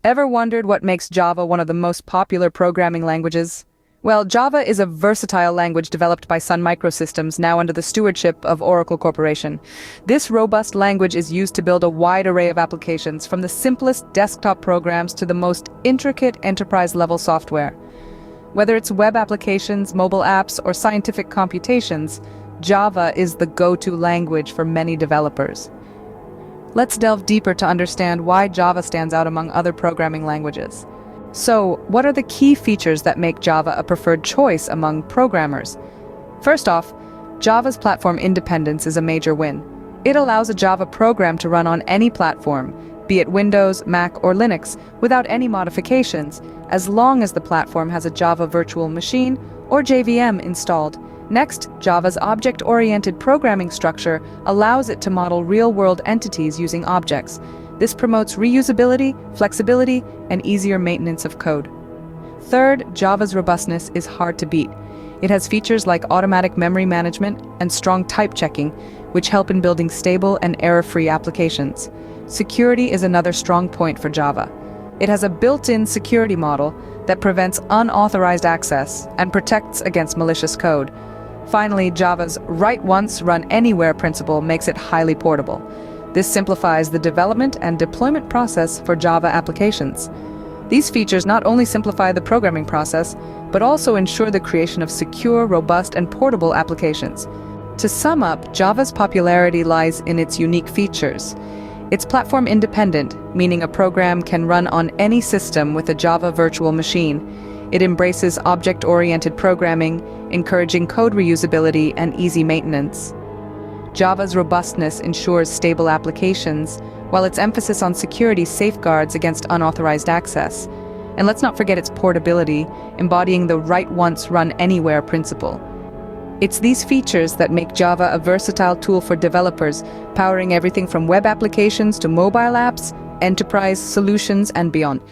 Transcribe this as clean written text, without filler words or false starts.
Ever wondered what makes Java one of the most popular programming languages? Well, Java is a versatile language developed by Sun Microsystems, now under the stewardship of Oracle Corporation. This robust language is used to build a wide array of applications, from the simplest desktop programs to the most intricate enterprise-level software. Whether it's web applications, mobile apps, or scientific computations, Java is the go-to language for many developers. Let's delve deeper to understand why Java stands out among other programming languages. So, what are the key features that make Java a preferred choice among programmers? First off, Java's platform independence is a major win. It allows a Java program to run on any platform, be it Windows, Mac, or Linux, without any modifications, as long as the platform has a Java virtual machine or JVM installed. Next, Java's object-oriented programming structure allows it to model real-world entities using objects. This promotes reusability, flexibility, and easier maintenance of code. Third, Java's robustness is hard to beat. It has features like automatic memory management and strong type checking, which help in building stable and error-free applications. Security is another strong point for Java. It has a built-in security model that prevents unauthorized access and protects against malicious code. Finally, Java's write once, run anywhere principle makes it highly portable. This simplifies the development and deployment process for Java applications. These features not only simplify the programming process, but also ensure the creation of secure, robust, and portable applications. To sum up, Java's popularity lies in its unique features. It's platform independent, meaning a program can run on any system with a Java virtual machine. It embraces object-oriented programming, encouraging code reusability and easy maintenance. Java's robustness ensures stable applications, while its emphasis on security safeguards against unauthorized access. And let's not forget its portability, embodying the write once, run anywhere principle. It's these features that make Java a versatile tool for developers, powering everything from web applications to mobile apps, enterprise solutions, and beyond.